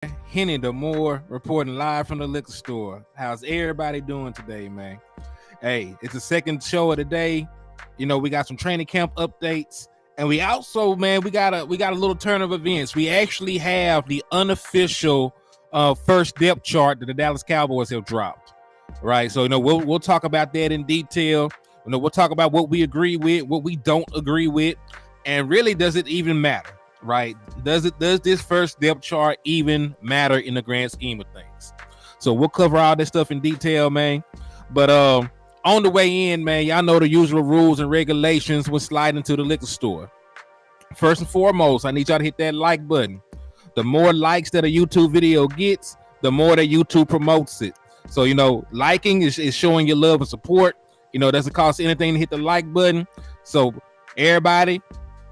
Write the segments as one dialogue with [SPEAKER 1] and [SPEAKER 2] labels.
[SPEAKER 1] Hennythemoor reporting live from the liquor store. How's everybody doing today, man? Hey, it's the second show of the day. We got some training camp updates, and we also, man, we got a little turn of events. We actually have the unofficial first depth chart that the Dallas Cowboys have dropped. Right, so we'll talk about that in detail. We'll talk about what we agree with, what we don't agree with, and really, does it even matter? Right? Does this first depth chart even matter in the grand scheme of things? So we'll cover all this stuff in detail, man. But on the way in, man, y'all know the usual rules and regulations when sliding to the liquor store. First and foremost, I need y'all to hit that like button. The more likes that a YouTube video gets, the more that YouTube promotes it. So, liking is showing your love and support. It doesn't cost anything to hit the like button. So everybody,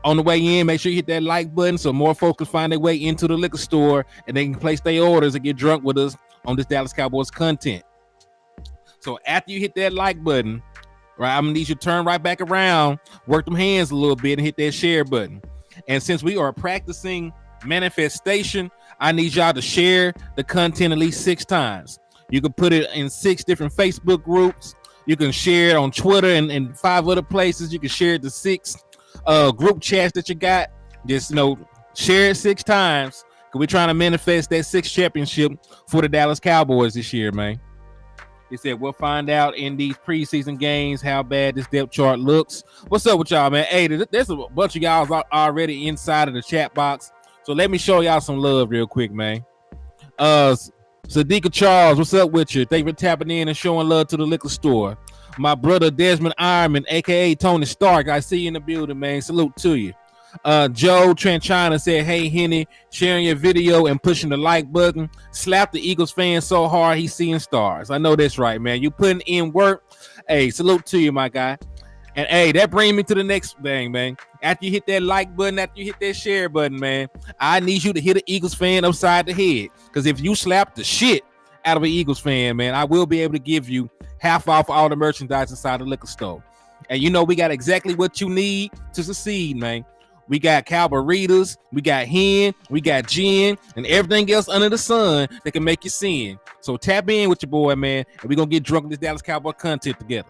[SPEAKER 1] on the way in, make sure you hit that like button so more folks can find their way into the liquor store and they can place their orders and get drunk with us on this Dallas Cowboys content. So after you hit that like button, right, I'm gonna need you to turn right back around, work them hands a little bit, and hit that share button. And since we are practicing manifestation, I need y'all to share the content at least 6 times. You can put it in 6 different Facebook groups. You can share it on Twitter and 5 other places. You can share it to 6 group chats that you got. Just share it 6 times, because we're trying to manifest that 6th championship for the Dallas Cowboys this year, man. He said we'll find out in these preseason games how bad this depth chart looks. What's up with y'all, man? Hey, there's a bunch of y'all already inside of the chat box, so let me show y'all some love real quick, man. Sadiqa Charles, what's up with you? Thank you for tapping in and showing love to the liquor store. My brother Desmond Ironman, aka Tony Stark, I see you in the building, man. Salute to you. Joe Tranchina said, hey Henny, sharing your video and pushing the like button. Slap the Eagles fan so hard he's seeing stars. I know that's right, man. You putting in work. Hey, salute to you, my guy. And hey, that brings me to the next thing, man. After you hit that like button, after you hit that share button, man, I need you to hit an Eagles fan upside the head. Because if you slap the shit out of an Eagles fan, man, I will be able to give you half off all the merchandise inside the liquor store. And we got exactly what you need to succeed, man. We got Cowboy we got hen, we got gin, and everything else under the sun that can make you sin. So tap in with your boy, man, and we're going to get drunk in this Dallas Cowboy content together.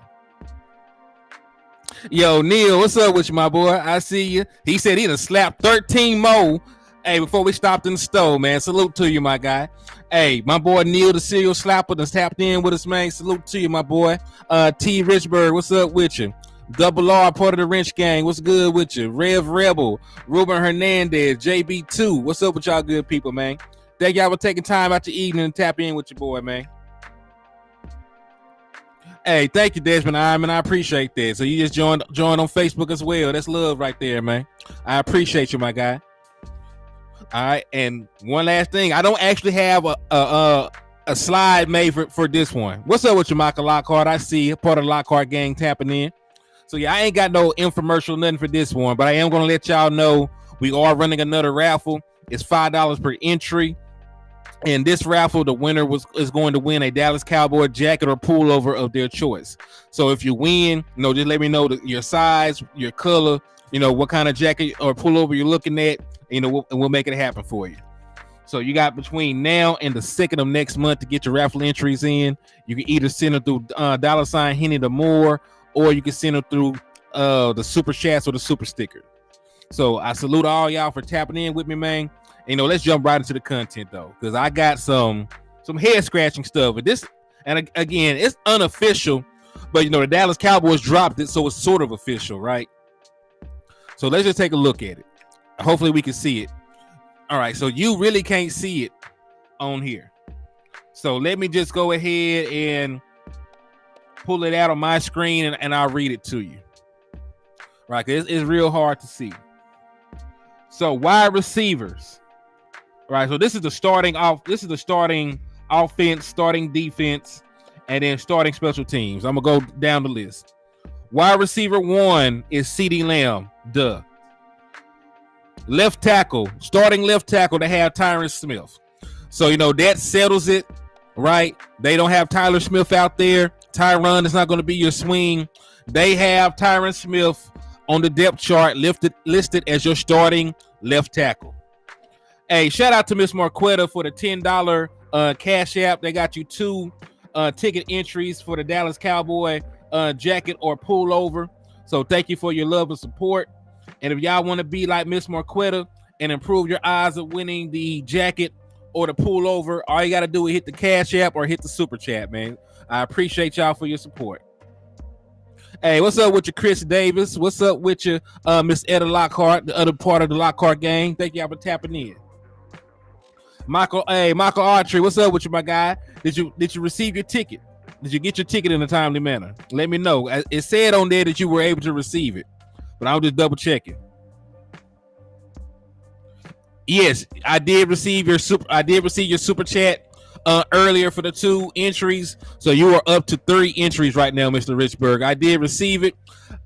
[SPEAKER 1] Yo, Neil, what's up with you, my boy? I see you. He said he done slapped 13 more. Hey, before we stopped in the store, man, salute to you, my guy. Hey, my boy Neil, the serial slapper, that's tapped in with us, man. Salute to you, my boy. T. Richburg, what's up with you? Double R, part of the Wrench Gang, what's good with you? Rev Rebel, Ruben Hernandez, JB2, what's up with y'all good people, man? Thank y'all for taking time out the evening and tap in with your boy, man. Hey, thank you, Desmond Ironman. I appreciate that. So you just joined on Facebook as well. That's love right there, man. I appreciate you, my guy. All right, and one last thing, I don't actually have a slide made for this one. What's up with you, Michael Lockhart? I see you, part of the Lockhart gang tapping in. So yeah, I ain't got no infomercial, nothing for this one, but I am gonna let y'all know we are running another raffle. It's $5 per entry, and this raffle, the winner is going to win a Dallas Cowboy jacket or pullover of their choice. So if you win, just let me know your size, your color, what kind of jacket or pullover you're looking at. We'll make it happen for you. So you got between now and the 2nd of next month to get your raffle entries in. You can either send them through $Hennythemoor, or you can send them through the super chats or the super sticker. So I salute all y'all for tapping in with me, man. Let's jump right into the content though, because I got some head scratching stuff. But this, and again, it's unofficial, but the Dallas Cowboys dropped it, so it's sort of official, right? So let's just take a look at it. Hopefully we can see it. All right, so you really can't see it on here. So let me just go ahead and pull it out on my screen and I'll read it to you. Right, 'cause it's real hard to see. So wide receivers. Right, so this is the starting offense, starting defense, and then starting special teams. I'm gonna go down the list. Wide receiver 1 is CeeDee Lamb. Duh. Left tackle, starting left tackle, they have Tyron Smith. So, that settles it, right? They don't have Tyler Smith out there. Tyron is not going to be your swing. They have Tyron Smith on the depth chart listed as your starting left tackle. Hey, shout out to Miss Marquetta for the $10 cash app. They got you 2 ticket entries for the Dallas Cowboy jacket or pullover. So thank you for your love and support. And if y'all want to be like Miss Marquetta and improve your odds of winning the jacket or the pullover, all you got to do is hit the cash app or hit the super chat, man. I appreciate y'all for your support. Hey, what's up with you, Chris Davis? What's up with you, Miss Etta Lockhart, the other part of the Lockhart gang? Thank y'all for tapping in. Michael Archery, what's up with you, my guy? Did you receive your ticket? Did you get your ticket in a timely manner? Let me know. It said on there that you were able to receive it, but I'll just double check it. Yes, I did receive your super chat earlier for the 2 entries, so you are up to 3 entries right now, Mr. Richburg. I did receive it,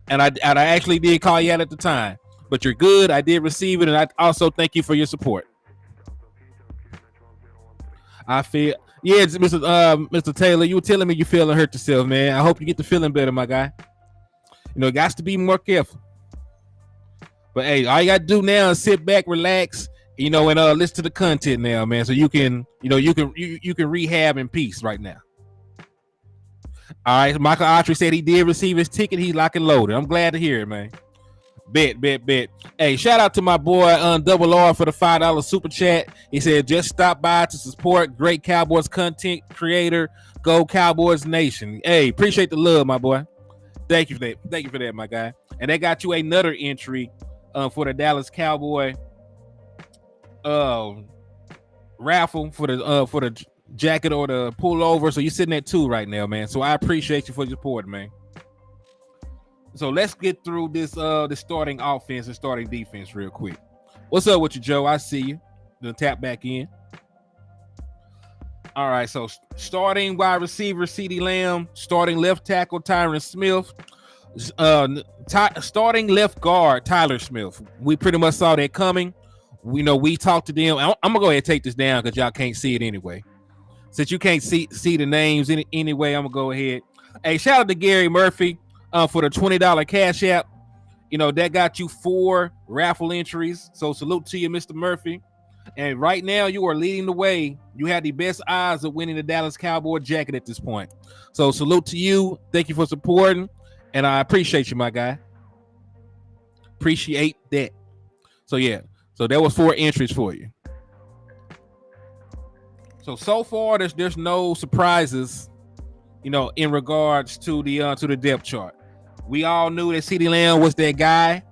[SPEAKER 1] and I actually did call you out at the time, but you're good. I did receive it, and I also thank you for your support. I feel, yeah, Mr. Taylor, you were telling me you feeling hurt yourself, man. I hope you get to feeling better, my guy. You know, got to be more careful. But hey, all you got to do now is sit back, relax, you know, and listen to the content now, man. So you can rehab in peace right now. All right, Michael Autry said he did receive his ticket. He's locked and loaded. I'm glad to hear it, man. Bet. Hey, shout out to my boy Double R for the $5 super chat. He said just stop by to support great Cowboys content creator. Go Cowboys Nation. Hey, appreciate the love, my boy. Thank you for that, my guy. And they got you another entry for the Dallas Cowboy raffle for the jacket or the pullover. So you're sitting at 2 right now, man. So I appreciate you for your support, man. So let's get through this the starting offense and starting defense real quick. What's up with you, Joe? I see you. Then tap back in. All right, so starting wide receiver CeeDee Lamb, starting left tackle Tyron Smith, starting left guard Tyler Smith. We pretty much saw that coming. We talked to them. I'm gonna go ahead and take this down because y'all can't see it anyway. Since you can't see the names anyway, I'm gonna go ahead. Hey, shout out to Gary Murphy for the $20 cash app. You know, that got you 4 raffle entries. So salute to you, Mr. Murphy. And right now you are leading the way. You have the best odds of winning the Dallas Cowboy jacket at this point. So salute to you. Thank you for supporting. And I appreciate you, my guy. Appreciate that. So yeah. So there was 4 entries for you. So far there's no surprises, you know, in regards to the depth chart. We all knew that CeeDee Lamb was that guy,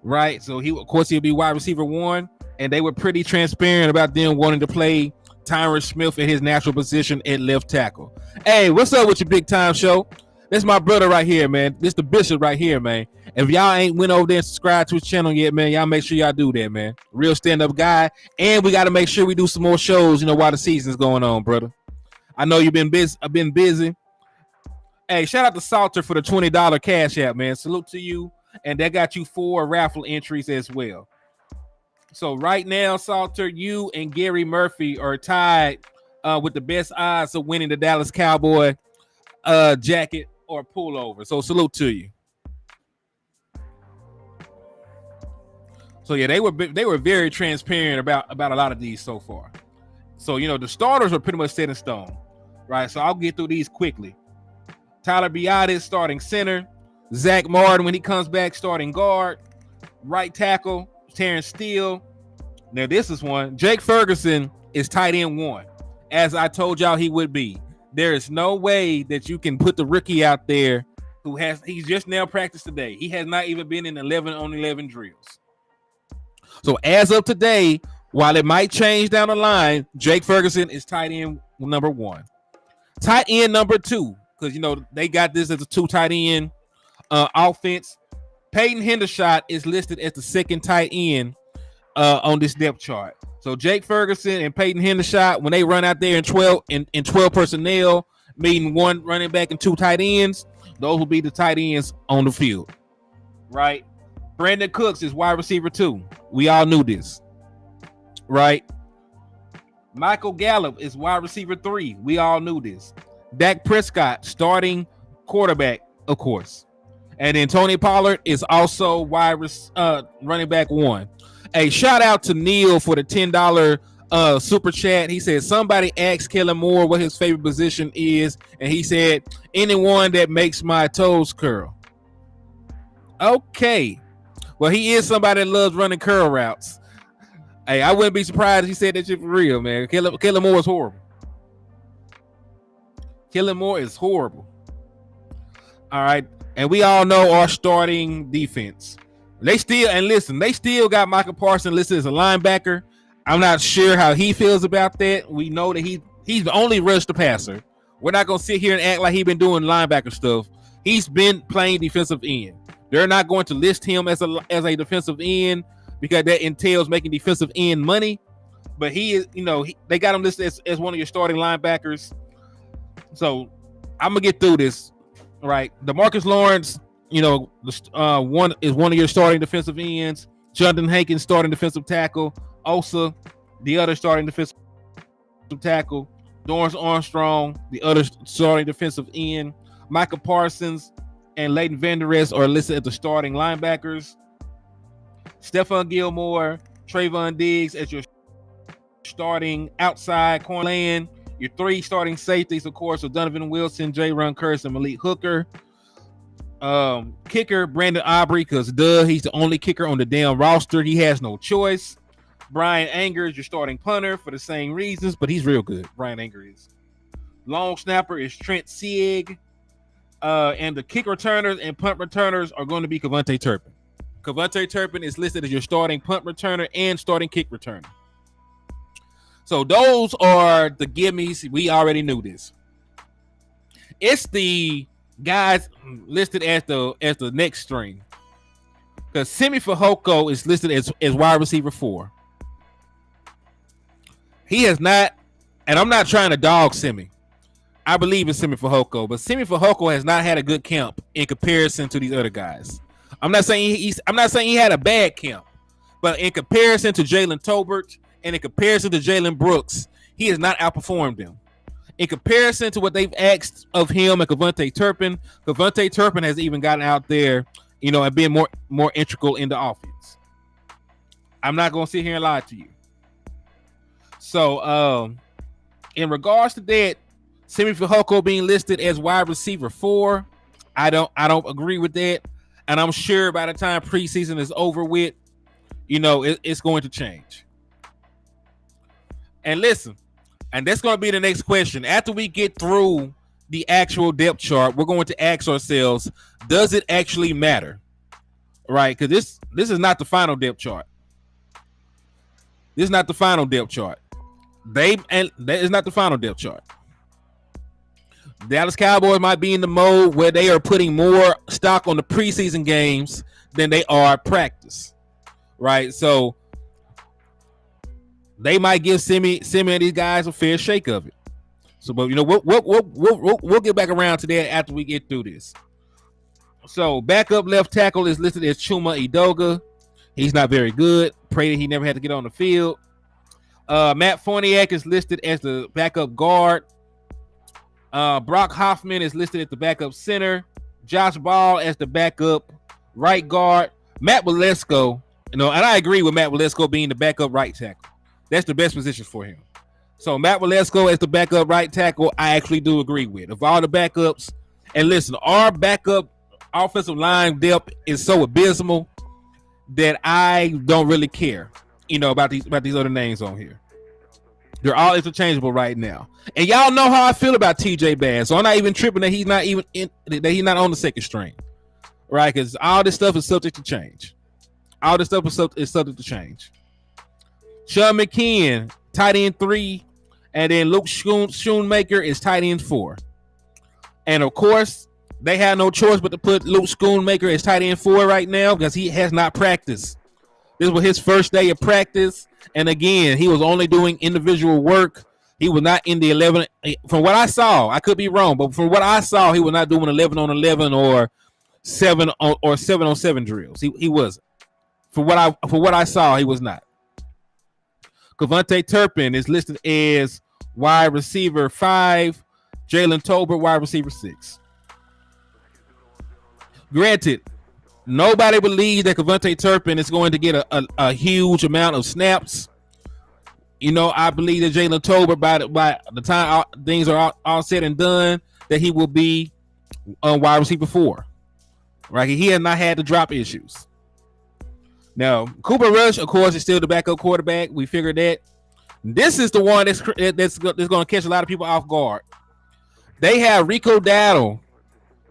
[SPEAKER 1] right? So he'll be wide receiver 1, and they were pretty transparent about them wanting to play Tyron Smith at his natural position at left tackle. Hey, what's up with your big time show? This is my brother right here, man. This the Bishop right here, man. If y'all ain't went over there and subscribed to his channel yet, man, y'all make sure y'all do that, man. Real stand-up guy. And we got to make sure we do some more shows, you know, while the season's going on, brother. I know you've been busy. I've been busy. Hey, shout out to Salter for the $20 cash app, man. Salute to you. And that got you 4 raffle entries as well. So right now, Salter, you and Gary Murphy are tied with the best odds of winning the Dallas Cowboy jacket or pullover. So salute to you. So yeah, they were very transparent about a lot of these so far. So, you know, the starters are pretty much set in stone, right? So I'll get through these quickly. Tyler Biadasz starting center. Zach Martin, when he comes back, starting guard. Right tackle, Terrence Steele. Now this is one. Jake Ferguson is tight end 1, as I told y'all he would be. There is no way that you can put the rookie out there he's just now practiced today. He has not even been in 11 on 11 drills. So as of today, while it might change down the line, Jake Ferguson is tight end number 1. Tight end number 2, because, you know, they got this as a 2 tight end offense. Peyton Hendershot is listed as the 2nd tight end on this depth chart. So Jake Ferguson and Peyton Hendershot, when they run out there in 12 personnel, meaning 1 running back and 2 tight ends, those will be the tight ends on the field, right? Brandon Cooks is wide receiver 2. We all knew this, right? Michael Gallup is wide receiver 3. We all knew this. Dak Prescott, starting quarterback, of course. And then Tony Pollard is also running back 1. Hey, shout out to Neil for the $10 super chat. He said somebody asked Kellen Moore what his favorite position is, and he said anyone that makes my toes curl. Okay, well, he is somebody that loves running curl routes. Hey, I wouldn't be surprised if he said that shit for real, man. Kellen Moore is horrible. Kellen Moore is horrible. All right, and we all know our starting defense. They still got Michael Parsons listed as a linebacker. I'm not sure how he feels about that. We know that he's the only rush the passer. We're not gonna sit here and act like he's been doing linebacker stuff. He's been playing defensive end. They're not going to list him as a defensive end because that entails making defensive end money. But he is, they got him listed as one of your starting linebackers. So I'm gonna get through this. Right, DeMarcus Lawrence, one is one of your starting defensive ends. Jonathan Hankins, starting defensive tackle. Osa, the other starting defensive tackle. Dorrance Armstrong, the other starting defensive end. Michael Parsons and Leighton Vander Esch are listed as the starting linebackers. Stephon Gilmore, Trayvon Diggs as your starting outside cornerland. Your three starting safeties, of course, are Donovan Wilson, J-Ron Curse, and Malik Hooker. Kicker, Brandon Aubrey, because he's the only kicker on the damn roster. He has no choice. Brian Anger is your starting punter for the same reasons, but he's real good. Brian Anger is. Long snapper is Trent Sieg. And the kick returners and punt returners are going to be Kavontae Turpin. Kavontae Turpin is listed as your starting punt returner and starting kick returner. So those are the gimmies. We already knew this. It's the guys listed as the next string. Because Simi Fehoko is listed as wide receiver 4. He has not, and I'm not trying to dog Simi. I believe in Simi Fehoko, but Simi Fehoko has not had a good camp in comparison to these other guys. I'm not saying he had a bad camp, but in comparison to Jalen Tolbert, and in comparison to Jalen Brooks, he has not outperformed them. In comparison to what they've asked of him and Kavontae Turpin has even gotten out there, and been more integral in the offense. I'm not going to sit here and lie to you. So, in regards to that, Simi Fehoko being listed as wide receiver 4, I don't agree with that, and I'm sure by the time preseason is over with, it's going to change. And listen, and that's going to be the next question. After we get through the actual depth chart, we're going to ask ourselves, does it actually matter? Right? Because this is not the final depth chart. This is not the final depth chart. That is not the final depth chart. Dallas Cowboys might be in the mode where they are putting more stock on the preseason games than they are practice. Right? So they might give Simi and these guys a fair shake of it. So, but we'll get back around to that after we get through this. So, backup left tackle is listed as Chuma Edoga. He's not very good. Pray that he never had to get on the field. Matt Forniak is listed as the backup guard. Brock Hoffman is listed as the backup center. Josh Ball as the backup right guard. Matt Walesko, and I agree with Matt Walesko being the backup right tackle. That's the best position for him. So Matt Walesko as the backup right tackle, I actually do agree with. Of all the backups, and listen, our backup offensive line depth is so abysmal that I don't really care, about these other names on here. They're all interchangeable right now. And y'all know how I feel about TJ Bass. So I'm not even tripping that he's not on the second string. Right? Because all this stuff is subject to change. All this stuff is subject to change. Sean McKeon, tight end 3, and then Luke Schoonmaker is tight end 4. And of course, they have no choice but to put Luke Schoonmaker as tight end 4 right now because he has not practiced. This was his first day of practice, and again, he was only doing individual work. He was not in the 11. From what I saw, I could be wrong, but from what I saw, he was not doing 11 on 11 or 7 on 7 drills. He wasn't. For what I saw, he was not. Kavontae Turpin is listed as wide receiver 5. Jalen Tolbert, wide receiver 6. Granted, Nobody believes that Kevontae Turpin is going to get a huge amount of snaps. I believe that Jalen Tolbert, by the time things are all said and done, that he will be on wide receiver 4. Right? He has not had the drop issues. Now, Cooper Rush, of course, is still the backup quarterback. We figured that. This is the one that's going to catch a lot of people off guard. They have Rico Dowdle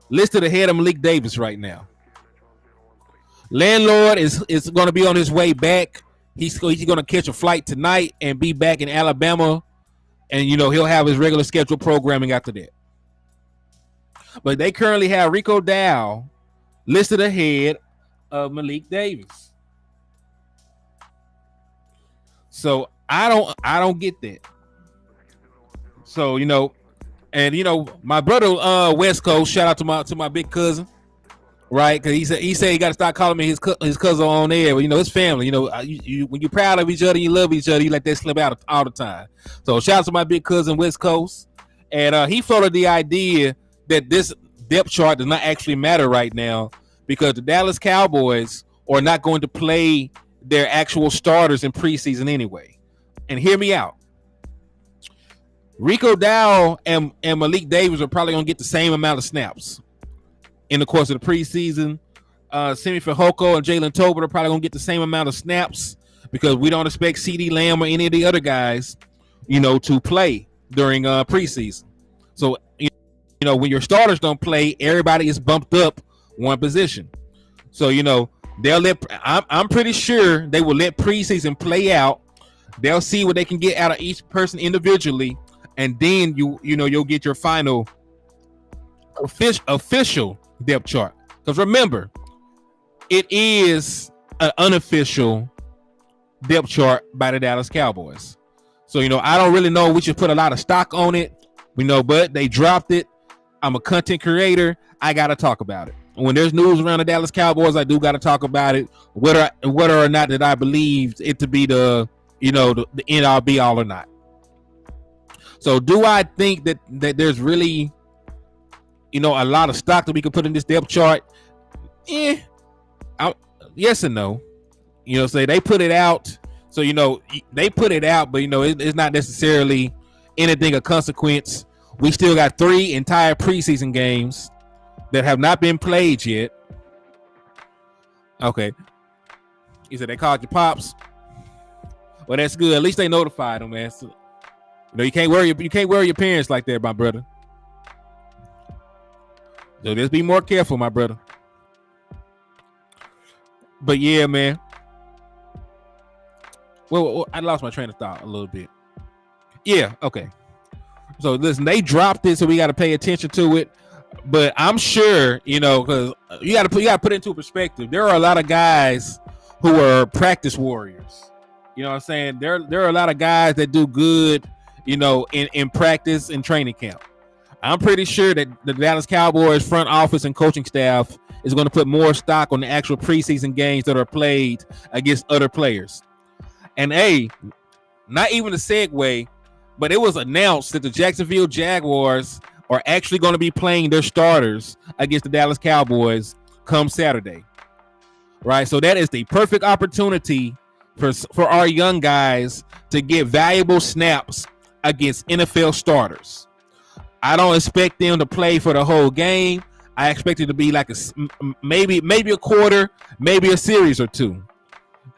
[SPEAKER 1] listed ahead of Malik Davis right now. Landlord is going to be on his way back. He's going to catch a flight tonight and be back in Alabama. And, he'll have his regular scheduled programming after that. But they currently have Rico Dowdle listed ahead of Malik Davis. So I don't get that. So, my brother West Coast, shout out to my big cousin. Right, because he said he got to start calling me his cousin on air. But it's family. When you're proud of each other, you love each other. You let that slip out all the time. So shout out to my big cousin West Coast, and he floated the idea that this depth chart does not actually matter right now because the Dallas Cowboys are not going to play their actual starters in preseason anyway. And hear me out. Rico Dowdle and Malik Davis are probably going to get the same amount of snaps in the course of the preseason. Simi Fehoko and Jalen Tolbert are probably going to get the same amount of snaps because we don't expect CeeDee Lamb or any of the other guys, to play during preseason. So, when your starters don't play, everybody is bumped up one position. So, they'll I'm pretty sure they will let preseason play out. They'll see what they can get out of each person individually, and then you'll get your final official depth chart. Because remember, it is an unofficial depth chart by the Dallas Cowboys. So, I don't really know we should put a lot of stock on it. But they dropped it. I'm a content creator. I got to talk about it. When there's news around the Dallas Cowboys, I do got to talk about it, whether or not that I believe it to be the end all be all or not. So do I think that there's really, a lot of stock that we could put in this depth chart? Yes and no. Say they put it out. So, they put it out, but, it's not necessarily anything of consequence. We still got 3 entire preseason games that have not been played yet. Okay. You said they called your pops. Well, that's good. At least they notified them, man. So, you can't worry your parents like that, my brother. So just be more careful, my brother. But yeah, man. Well, I lost my train of thought a little bit. Yeah, okay. So listen, they dropped it, so we got to pay attention to it. But I'm sure, because you got to put it into perspective. There are a lot of guys who are practice warriors. You know what I'm saying? There are a lot of guys that do good, in practice and training camp. I'm pretty sure that the Dallas Cowboys front office and coaching staff is going to put more stock on the actual preseason games that are played against other players. And not even a segue, but it was announced that the Jacksonville Jaguars are actually going to be playing their starters against the Dallas Cowboys come Saturday. Right? So that is the perfect opportunity for our young guys to get valuable snaps against NFL starters. I don't expect them to play for the whole game. I expect it to be like maybe a quarter, maybe a series or two.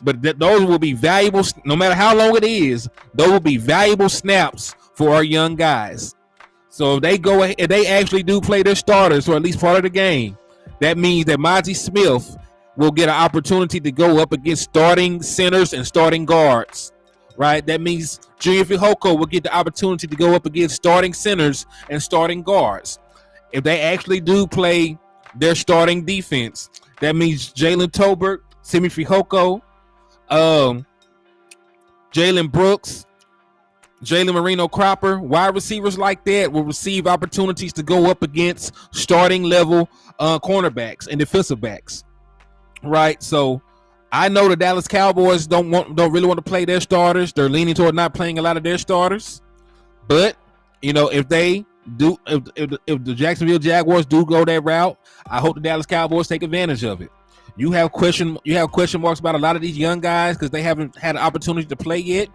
[SPEAKER 1] But those will be valuable, no matter how long it is. Those will be valuable snaps for our young guys. So if they actually do play their starters for at least part of the game, that means that Mozzie Smith will get an opportunity to go up against starting centers and starting guards. Right? That means Junior Fehoko will get the opportunity to go up against starting centers and starting guards. If they actually do play their starting defense, that means Jalen Tolbert, Simi Fehoko, Jalen Brooks, Jalen Marino Cropper, wide receivers like that will receive opportunities to go up against starting level cornerbacks and defensive backs. Right? So I know the Dallas Cowboys don't really want to play their starters. They're leaning toward not playing a lot of their starters. But if they do, if the Jacksonville Jaguars do go that route, I hope the Dallas Cowboys take advantage of it. You have question marks about a lot of these young guys because they haven't had an opportunity to play yet.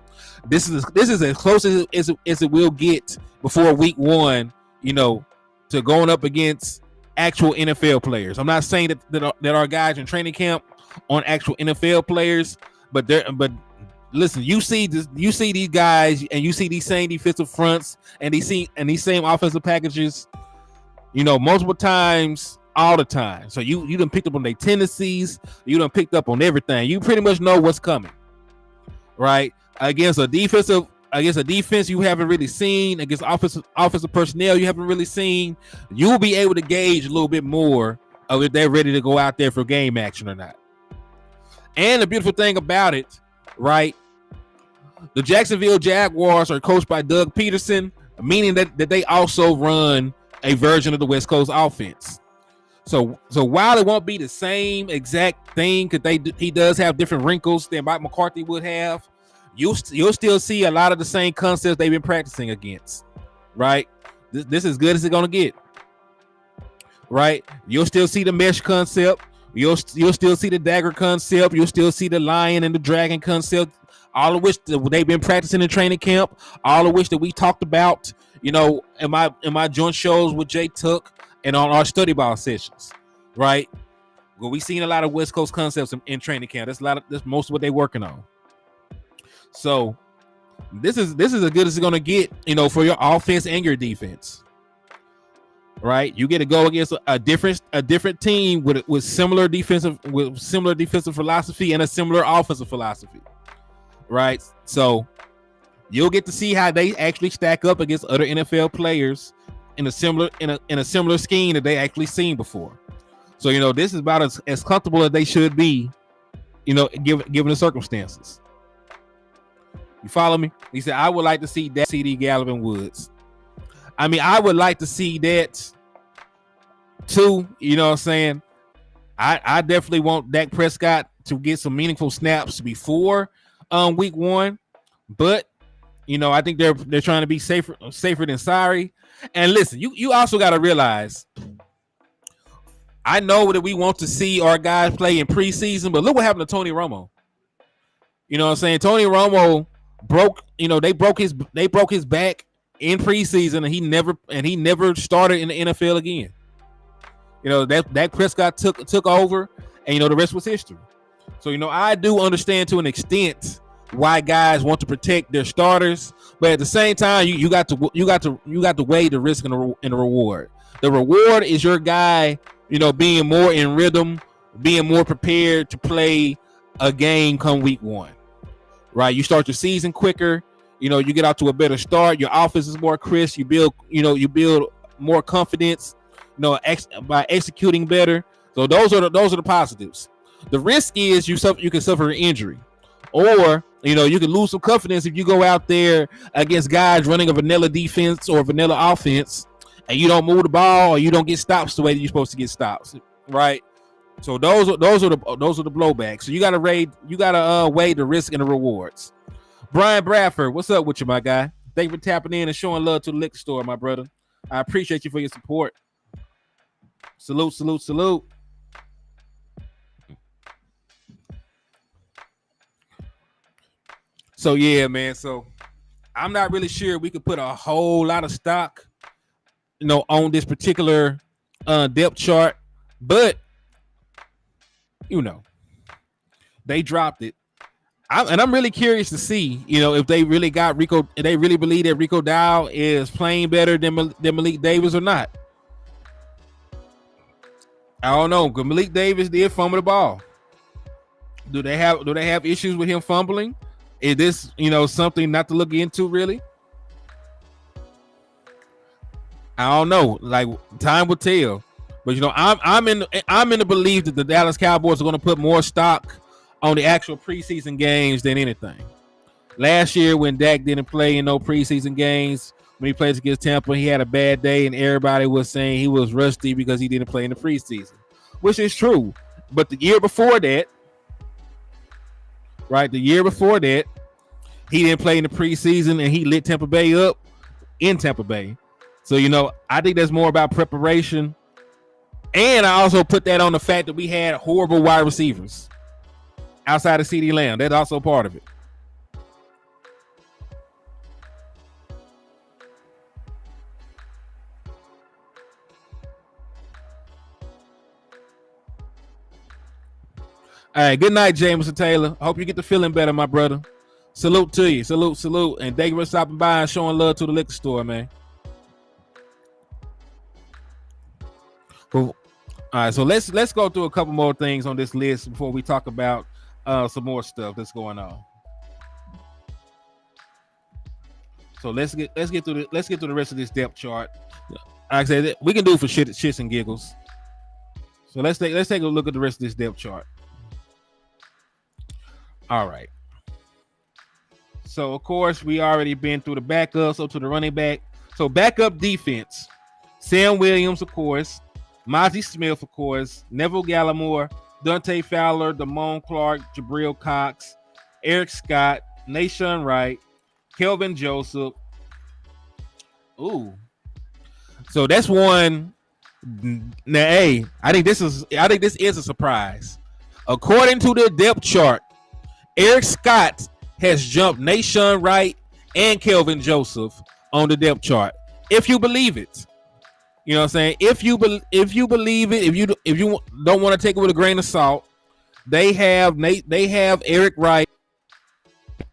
[SPEAKER 1] This is as close as it will get before week 1, you know, to going up against actual NFL players. I'm not saying that our guys in training camp on actual NFL players, but listen, you see these guys and you see these same defensive fronts and these same offensive packages, you know, multiple times all the time. So you done picked up on their tendencies, you done picked up on everything. You pretty much know what's coming, right? Against a defense you haven't really seen, against offensive personnel you haven't really seen, you will be able to gauge a little bit more of if they're ready to go out there for game action or not. And the beautiful thing about it, right? The Jacksonville Jaguars are coached by Doug Peterson, meaning that they also run a version of the West Coast offense. So while it won't be the same exact thing, because he does have different wrinkles than Mike McCarthy would have, you'll still see a lot of the same concepts they've been practicing against, right? This is as good as it's gonna get, right? You'll still see the mesh concept. You'll still see the dagger concept. You'll still see the lion and the dragon concept, all of which they've been practicing in training camp, all of which that we talked about, you know, in my joint shows with Jay Tuck and on our study ball sessions, right? Well, we've seen a lot of West Coast concepts in training camp. That's most of what they're working on. So this is as good as it's gonna get, you know, for your offense and your defense, right? You get to go against a different team with similar defensive philosophy and a similar offensive philosophy, right? So you'll get to see how they actually stack up against other NFL players in a similar scheme that they actually seen before. So, you know, this is about as comfortable as they should be, you know, given the circumstances. You follow me? He said, I would like to see that CD Galvin Woods. I mean, I would like to see that too. You know what I'm saying? I definitely want Dak Prescott to get some meaningful snaps before week 1. But, you know, I think they're trying to be safer than sorry. And listen, you also got to realize, I know that we want to see our guys play in preseason, but look what happened to Tony Romo. You know what I'm saying? Tony Romo they broke his back in preseason, and he never started in the NFL again. You know, that Prescott took over, and you know the rest was history. So, you know, I do understand to an extent why guys want to protect their starters, but at the same time, you got to weigh the risk and the reward. The reward is your guy, you know, being more in rhythm, being more prepared to play a game come week 1. Right, you start your season quicker. You know, you get out to a better start. Your offense is more crisp. You build more confidence. You know, by executing better. So those are the positives. The risk is you can suffer an injury, or you know, you can lose some confidence if you go out there against guys running a vanilla defense or a vanilla offense, and you don't move the ball or you don't get stops the way that you're supposed to get stops. Right. So those are the blowbacks. So you gotta weigh the risk and the rewards. Brian Bradford, what's up with you, my guy? Thank you for tapping in and showing love to the liquor store, my brother. I appreciate you for your support. Salute. So yeah, man. So I'm not really sure we could put a whole lot of stock, you know, on this particular depth chart, but you know, they dropped it. I'm really curious to see, you know, if they really got Rico, if they really believe that Rico Dow is playing better than Malik Davis or not. I don't know, because Malik Davis did fumble the ball. Do they have issues with him fumbling? Is this, you know, something not to look into really? I don't know. Like, time will tell. But you know, I'm in the belief that the Dallas Cowboys are going to put more stock on the actual preseason games than anything. Last year, when Dak didn't play in no preseason games, when he plays against Tampa, he had a bad day, and everybody was saying he was rusty because he didn't play in the preseason, which is true. But the year before that, he didn't play in the preseason, and he lit Tampa Bay up in Tampa Bay. So, you know, I think that's more about preparation And I also put that on the fact that we had horrible wide receivers outside of CeeDee Lamb. That's also part of it. All right, good night, Jameson Taylor. I hope you get the feeling better, my brother. Salute to you. Salute. And thank you for stopping by and showing love to the liquor store, man. Cool. All right, so let's go through a couple more things on this list before we talk about some more stuff that's going on. So let's get through the rest of this depth chart. Like I said, we can do it for shits and giggles. So let's take a look at the rest of this depth chart. All right. So of course we already been through the backup, so to the running back. So backup defense, Sam Williams, of course, Mozzie Smith, of course, Neville Gallimore, Dante Fowler, Damone Clark, Jabril Cox, Eric Scott, Nahshon Wright, Kelvin Joseph. Ooh. So that's one. Now, hey, I think this is a surprise. According to the depth chart, Eric Scott has jumped Nahshon Wright and Kelvin Joseph on the depth chart. If you believe it. You know what I'm saying? If you believe it, if you don't want to take it with a grain of salt, they have Eric Wright,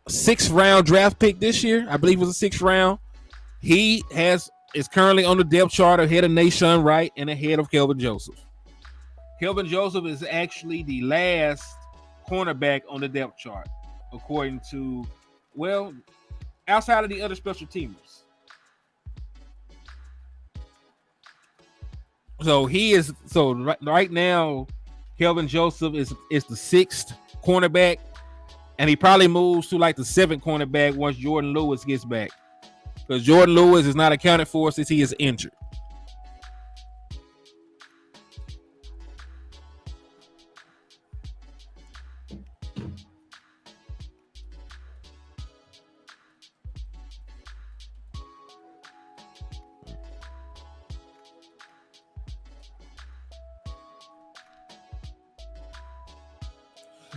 [SPEAKER 1] 6th round draft pick this year. I believe it was a 6th round. He is currently on the depth chart ahead of Nahshon Wright and ahead of Kelvin Joseph. Kelvin Joseph is actually the last cornerback on the depth chart, according to, well, outside of the other special teamers. So right now, Kelvin Joseph is the 6th cornerback, and he probably moves to like the 7th cornerback once Jordan Lewis gets back, because Jordan Lewis is not accounted for since he is injured.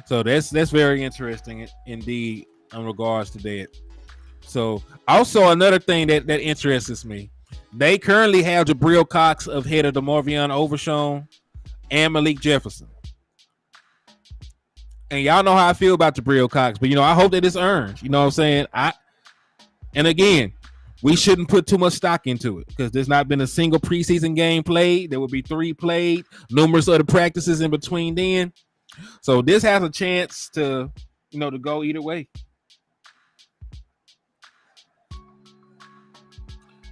[SPEAKER 1] So that's very interesting indeed in regards to that. So also another thing that interests me, they currently have Jabril Cox ahead of DeMarvion Overshown and Malik Jefferson. And y'all know how I feel about Jabril Cox, but I hope that it's earned. You know what I'm saying? And again, we shouldn't put too much stock into it because there's not been a single preseason game played. There will be 3 played, numerous other practices in between then. So this has a chance to go either way.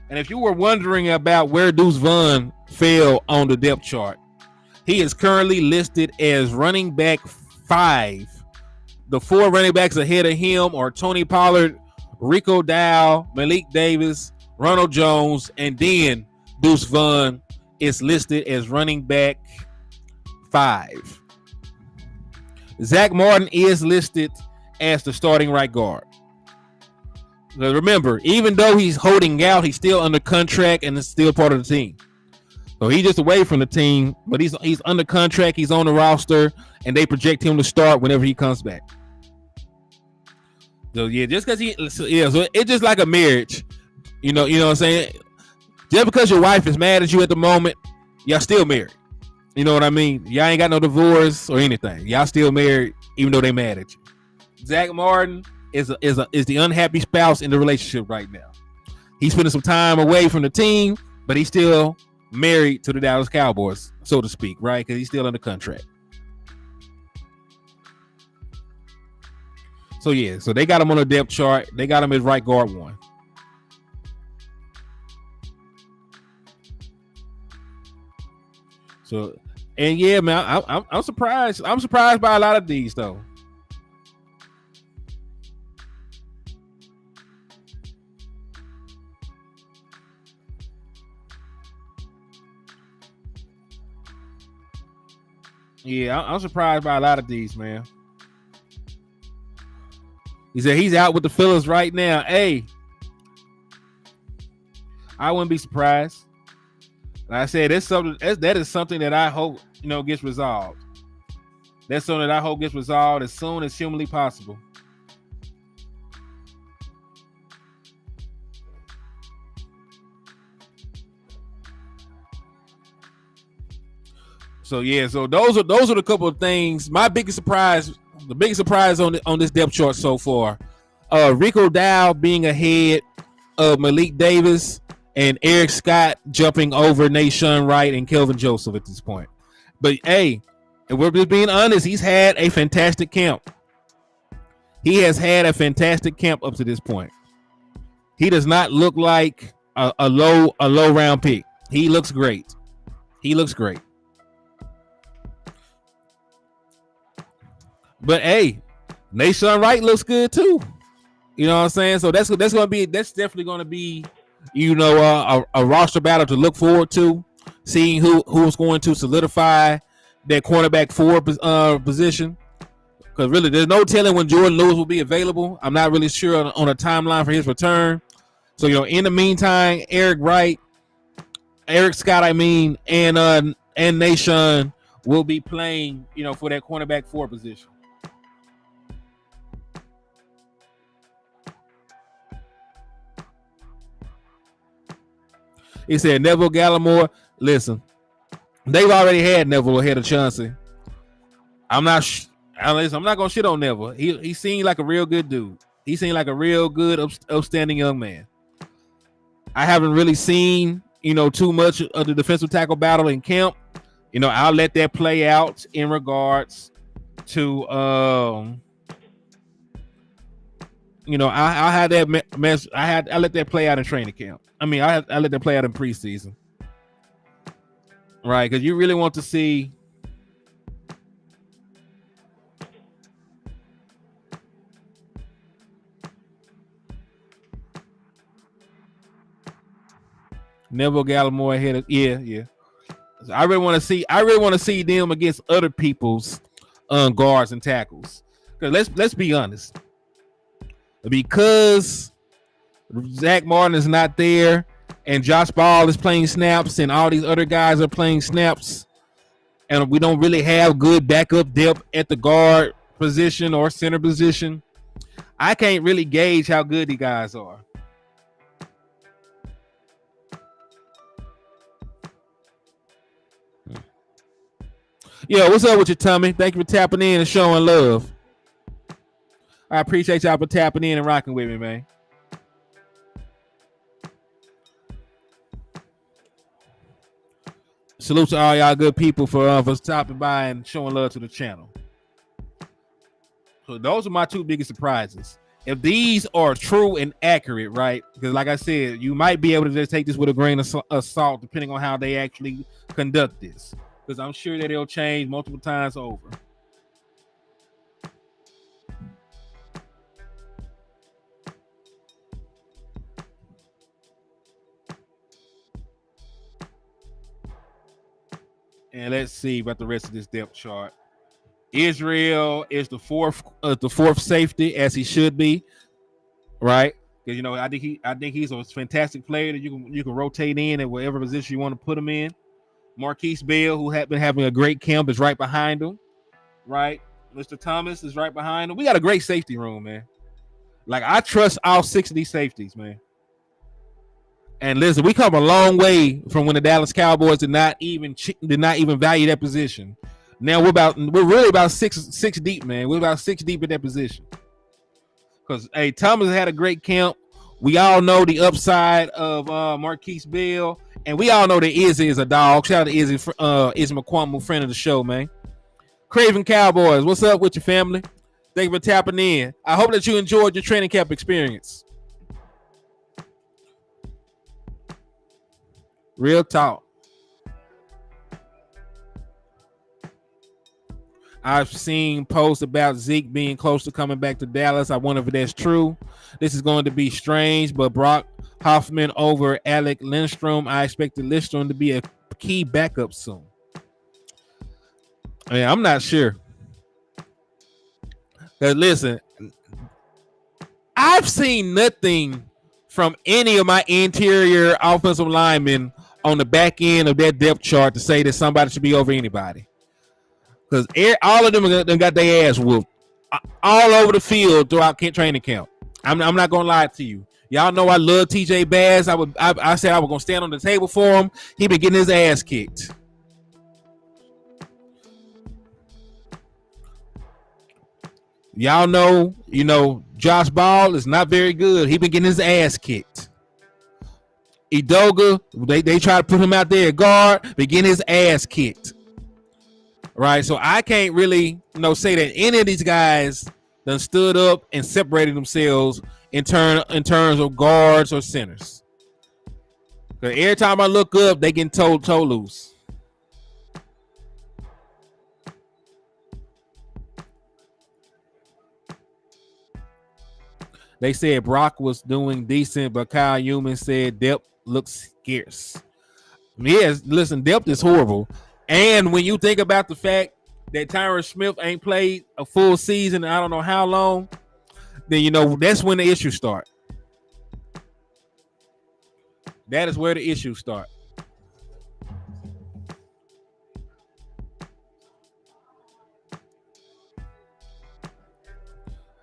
[SPEAKER 1] And if you were wondering about where Deuce Vaughn fell on the depth chart, he is currently listed as running back 5. The 4 running backs ahead of him are Tony Pollard, Rico Dow, Malik Davis, Ronald Jones, and then Deuce Vaughn is listed as running back 5. Zach Martin is listed as the starting right guard. Now remember, even though he's holding out, he's still under contract and is still part of the team. So he's just away from the team, but he's under contract, he's on the roster, and they project him to start whenever he comes back. So yeah, just because so it's just like a marriage. You know what I'm saying? Just because your wife is mad at you at the moment, y'all still married. You know what I mean? Y'all ain't got no divorce or anything. Y'all still married, even though they mad at you. Zach Martin is the unhappy spouse in the relationship right now. He's spending some time away from the team, but he's still married to the Dallas Cowboys, so to speak, right? Because he's still under contract. So yeah, so they got him on the depth chart. They got him as right guard 1. So, and yeah, man, I'm surprised. I'm surprised by a lot of these though. Yeah, I'm surprised by a lot of these, man. He said he's out with the fellas right now. Hey, I wouldn't be surprised. Like I said, that is something that I hope gets resolved. That's something that I hope gets resolved as soon as humanly possible. So yeah, so those are the couple of things. My biggest surprise, the biggest surprise on this depth chart so far, Rico Dow being ahead of Malik Davis and Eric Scott jumping over Nahshon Wright and Kelvin Joseph at this point. But hey, and we're just being honest, he's had a fantastic camp. He has had a fantastic camp up to this point. He does not look like a low round pick. He looks great. He looks great. But hey, Nahshon Wright looks good too. You know what I'm saying? So that's definitely gonna be, a roster battle to look forward to. Seeing who's going to solidify that cornerback 4 position. Because really, there's no telling when Jordan Lewis will be available. I'm not really sure on a timeline for his return. So in the meantime, Eric Scott, and Nahshon will be playing, for that cornerback 4 position. He said Neville Gallimore. Listen, they've already had Neville ahead of Chauncey. I'm not gonna shit on Neville. He seemed like a real good dude. He seemed like a real good, upstanding young man. I haven't really seen too much of the defensive tackle battle in camp. I'll let that play out in regards to I'll have that mess. I let that play out in training camp. I mean, I let that play out in preseason, right? Because you really want to see Neville Gallimore ahead of yeah. So I really want to see them against other people's guards and tackles. Because let's be honest, because Zach Martin is not there and Josh Ball is playing snaps and all these other guys are playing snaps, and we don't really have good backup depth at the guard position or center position, I can't really gauge how good these guys are. Yo, what's up with you, Tommy? Thank you for tapping in and showing love. I appreciate y'all for tapping in and rocking with me, man. Salute to all y'all good people for stopping by and showing love to the channel. So those are my 2 biggest surprises. If these are true and accurate, right? Because like I said, you might be able to just take this with a grain of salt depending on how they actually conduct this. Because I'm sure that it'll change multiple times over. And let's see about the rest of this depth chart. Israel is the fourth safety, as he should be, right? Because I think he's a fantastic player that you can rotate in at whatever position you want to put him in. Marquise Bell, who had been having a great camp, is right behind him, right? Mr. Thomas is right behind him. We got a great safety room, man. Like, I trust all 6 of these safeties, man. And listen, we come a long way from when the Dallas Cowboys did not even value that position. Now we're really about six deep, man. We're about 6 deep in that position. Because Thomas had a great camp. We all know the upside of Marquise Bell, and we all know that Izzy is a dog. Shout out to Izzy McQuamble, friend of the show, man. Craven Cowboys, what's up with your family? Thank you for tapping in. I hope that you enjoyed your training camp experience. Real talk. I've seen posts about Zeke being close to coming back to Dallas. I wonder if that's true. This is going to be strange, but Brock Hoffman over Alec Lindstrom. I expected Lindstrom to be a key backup soon. I mean, I'm not sure. Because listen, I've seen nothing from any of my interior offensive linemen on the back end of that depth chart to say that somebody should be over anybody. Because all of them got their ass whooped all over the field throughout training camp. I'm not gonna lie to you. Y'all know I love TJ Bass. I said I was gonna stand on the table for him. He been getting his ass kicked. Y'all know, Josh Ball is not very good. He been getting his ass kicked. Edoga, they try to put him out there at guard, but getting his ass kicked. Right, so I can't really, say that any of these guys done stood up and separated themselves in terms of guards or centers. Because every time I look up, they getting toe loose. They said Brock was doing decent, but Kyle Newman said depth looks scarce. Yes, listen, depth is horrible. And when you think about the fact that Tyron Smith ain't played a full season, I don't know how long, then that's when the issues start. That is where the issues start.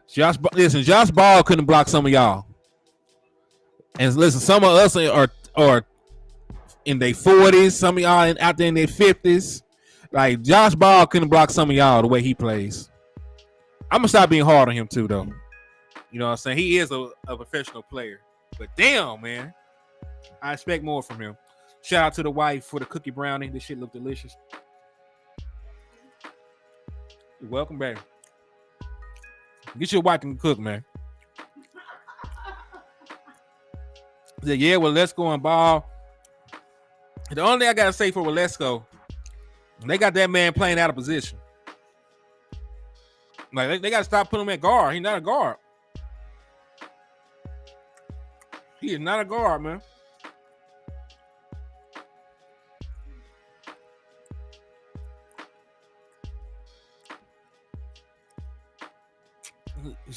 [SPEAKER 1] Josh Ball couldn't block some of y'all. And listen, some of us are in their 40s, some of y'all out there in their 50s. Like Josh Ball couldn't block some of y'all the way he plays. I'm gonna stop being hard on him too, though. You know what I'm saying? He is a professional player. But damn, man, I expect more from him. Shout out to the wife for the cookie brownie. This shit look delicious. You're welcome, baby. Get your wife and cook, man. Yeah, well, let's go and Ball. The only thing I gotta say for Walesko, they got that man playing out of position. Like they gotta stop putting him at guard. He's not a guard. He is not a guard, man.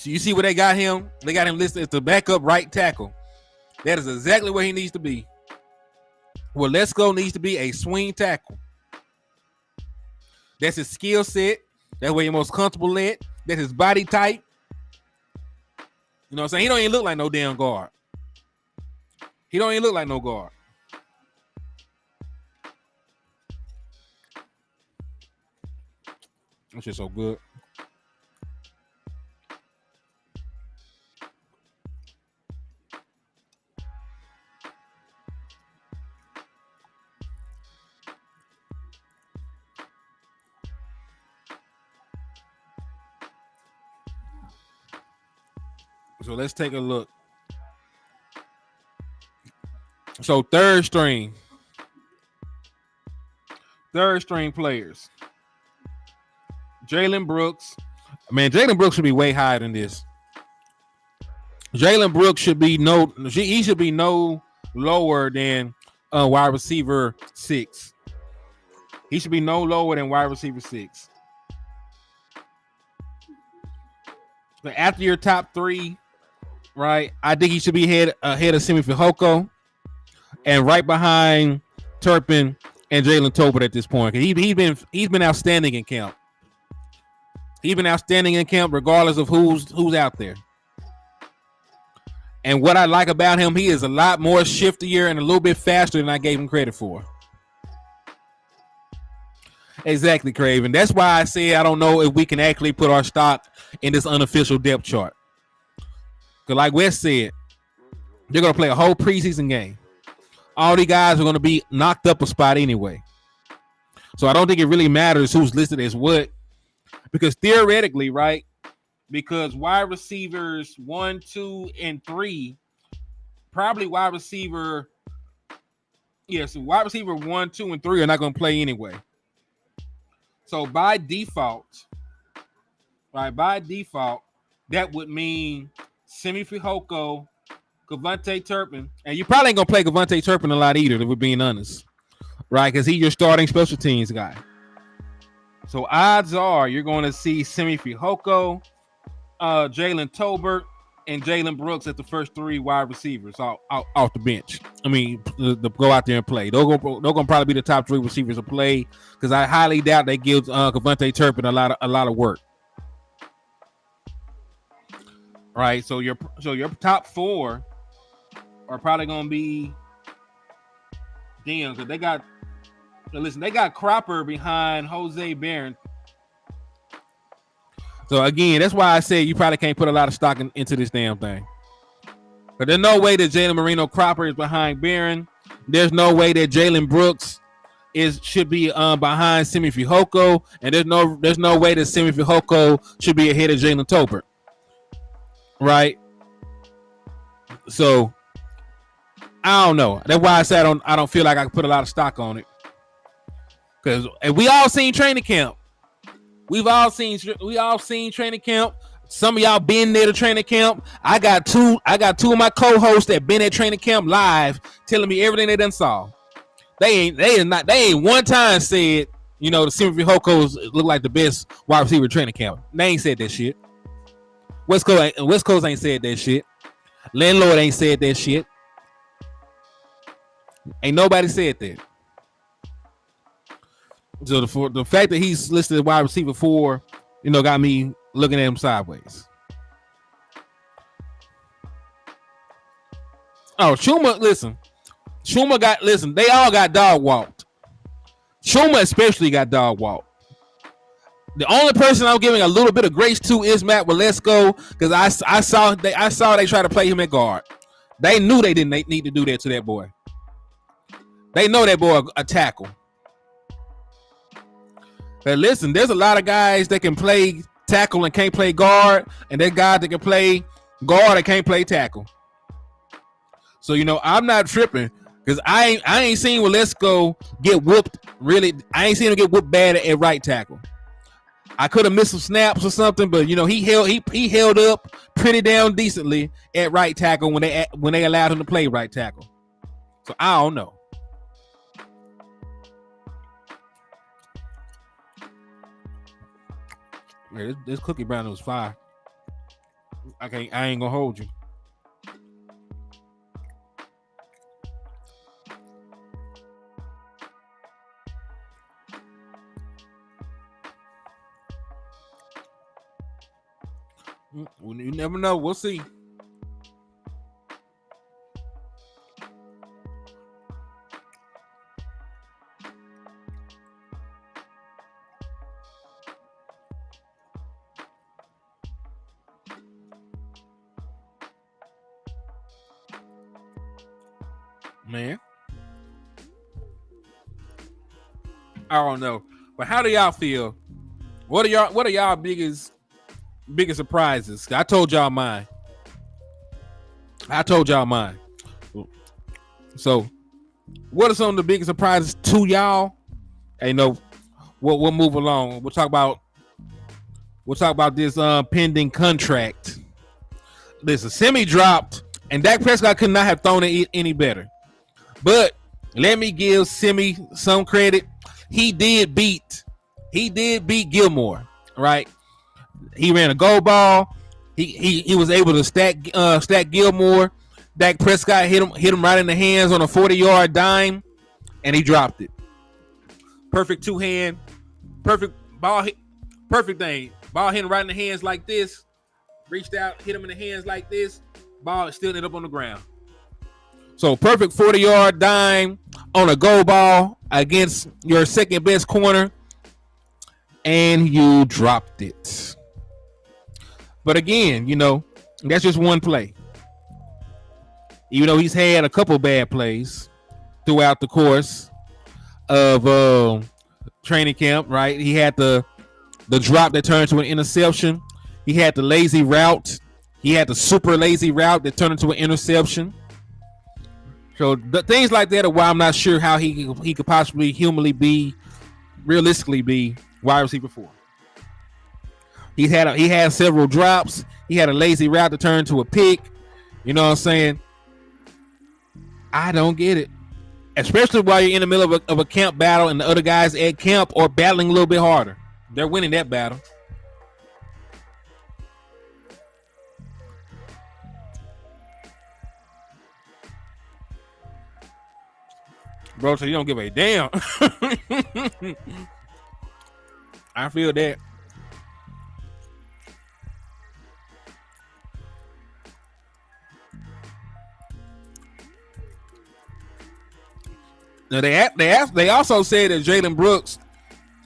[SPEAKER 1] You see where they got him? They got him listed as the backup right tackle. That is exactly where he needs to be. Walesko needs to be a swing tackle. That's his skill set. That's where you're most comfortable at. That's his body type. You know what I'm saying? He don't even look like no damn guard. He don't even look like no guard. That shit's so good. So let's take a look. So third string players. Jalen Brooks. Man, Jalen Brooks should be way higher than this. Jalen Brooks should be no lower than wide receiver 6. He should be no lower than wide receiver 6. But after your top 3, right, I think he should be ahead of Simi Fehoko and right behind Turpin and Jalen Tolbert at this point. He's been outstanding in camp. He's been outstanding in camp regardless of who's out there. And what I like about him, he is a lot more shiftier and a little bit faster than I gave him credit for. Exactly, Craven. That's why I say I don't know if we can actually put our stock in this unofficial depth chart. Because like Wes said, they're going to play a whole preseason game. All these guys are going to be knocked up a spot anyway. So I don't think it really matters who's listed as what. Because theoretically, right, because wide receivers 1, 2, and 3, probably wide receiver 1, 2, and 3 are not going to play anyway. So by default, that would mean Simi Fehoko, Kavontae Turpin, and you probably ain't gonna play Kavontae Turpin a lot either, if we're being honest, right? Because he's your starting special teams guy. So odds are you're going to see Simi Fehoko, Jalen Tolbert, and Jalen Brooks at the first 3 wide receivers off the bench. I mean, go out there and play. They're gonna probably be the top 3 receivers to play because I highly doubt they give Kevontae Turpin a lot of work. Right, so your top 4 are probably gonna be because they got Cropper behind Jose Barron. So again, that's why I say you probably can't put a lot of stock into this damn thing. But there's no way that Jalen Marino Cropper is behind Barron. There's no way that Jalen Brooks should be behind Simi Fehoko, and there's no way that Simi Fehoko should be ahead of Jalen Tolbert. Right? So I don't know. That's why I said I don't feel like I can put a lot of stock on it. Because we all seen training camp. We all seen training camp. Some of y'all been there to training camp. I got two of my co-hosts that been at training camp live telling me everything they done saw. They ain't one time said, the Simi Fehokos look like the best wide receiver training camp. They ain't said that shit. West Coast ain't said that shit. Landlord ain't said that shit. Ain't nobody said that. So the fact that he's listed as wide receiver 4, got me looking at him sideways. Oh, Schumer, listen. They all got dog walked. Schumer especially got dog walked. The only person I'm giving a little bit of grace to is Matt Waletzko, because I saw they try to play him at guard. They knew they didn't need to do that to that boy. They know that boy a tackle. But listen, there's a lot of guys that can play tackle and can't play guard, and there's guys that can play guard and can't play tackle. So I'm not tripping because I ain't seen Waletzko get whooped. Really, I ain't seen him get whooped bad at right tackle. I could have missed some snaps or something, but he held up pretty damn decently at right tackle when they allowed him to play right tackle. So I don't know. Yeah, this cookie brownie was fire. I ain't gonna hold you. You never know. We'll see. Man, I don't know, but how do y'all feel? What are y'all biggest surprises? I told y'all mine. So, what are some of the biggest surprises to y'all? Hey, we'll move along. We'll talk about this pending contract. Listen, Simi dropped, and Dak Prescott could not have thrown it any better. But let me give Simi some credit. He did beat Gilmore, right? He ran a goal ball. He was able to stack Gilmore. Dak Prescott hit him right in the hands on a 40-yard dime, and he dropped it. Perfect two-hand, perfect ball hit, perfect thing. Ball hit him right in the hands like this. Reached out, hit him in the hands like this. Ball still ended up on the ground. So perfect 40-yard dime on a goal ball against your second best corner, and you dropped it. But again, that's just one play. Even though he's had a couple bad plays throughout the course of training camp, right? He had the drop that turned into an interception. He had the lazy route. He had the super lazy route that turned into an interception. So things like that are why I'm not sure how he could possibly realistically be wide receiver 4. He had several drops. He had a lazy route to turn to a pick. You know what I'm saying? I don't get it. Especially while you're in the middle of a camp battle and the other guys at camp are battling a little bit harder. They're winning that battle. Bro, so you don't give a damn. I feel that. Now they also said that Jalen Brooks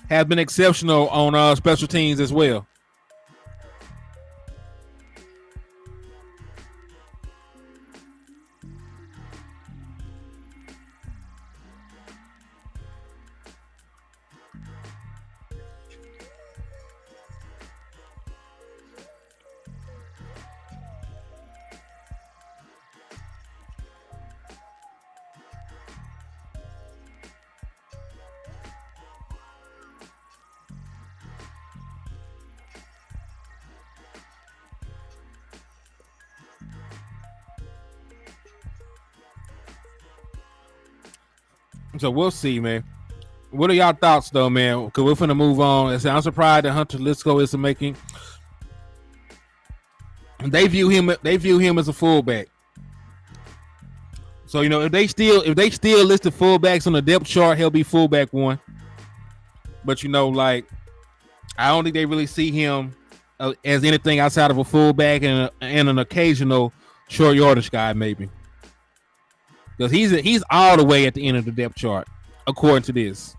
[SPEAKER 1] has been exceptional on special teams as well. So we'll see, man. What are y'all thoughts, though, man? Because we're finna move on. I'm surprised that Hunter Lisco isn't making. They view him as a fullback. So if they still listed fullbacks on the depth chart, he'll be fullback 1. But I don't think they really see him as anything outside of a fullback and an occasional short yardage guy, maybe. Because he's all the way at the end of the depth chart, according to this.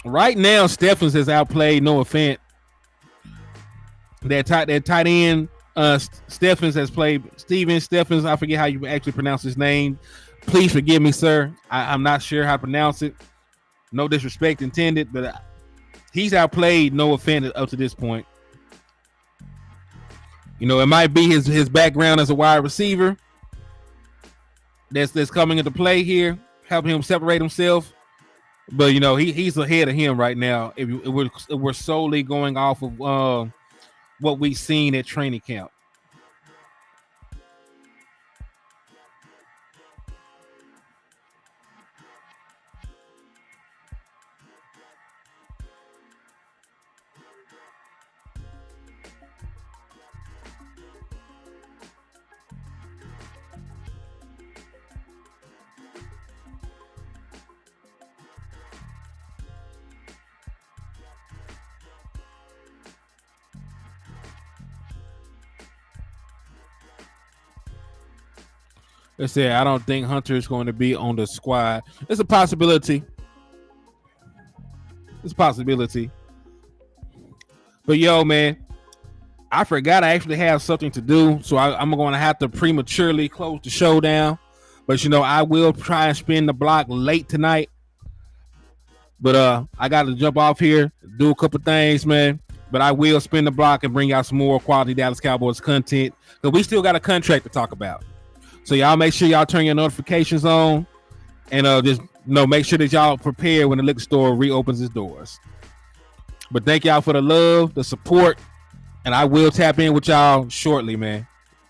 [SPEAKER 1] Right now, Stephens has outplayed Noah Fant. That tight end, Stephens has played Steven Stephens. I forget how you actually pronounce his name. Please forgive me, sir. I'm not sure how to pronounce it. No disrespect intended, but he's outplayed Noah Fant up to this point. It might be his background as a wide receiver that's coming into play here, helping him separate himself. But he's ahead of him right now. If we're solely going off of what we've seen at training camp. They said, I don't think Hunter is going to be on the squad. It's a possibility. It's a possibility. But man, I forgot I actually have something to do, so I'm going to have to prematurely close the show down. But I will try and spin the block late tonight. But I got to jump off here, do a couple things, man. But I will spin the block and bring out some more quality Dallas Cowboys content, because we still got a contract to talk about. So y'all make sure y'all turn your notifications on, and just make sure that y'all prepare when the liquor store reopens its doors. But thank y'all for the love, the support, and I will tap in with y'all shortly, man.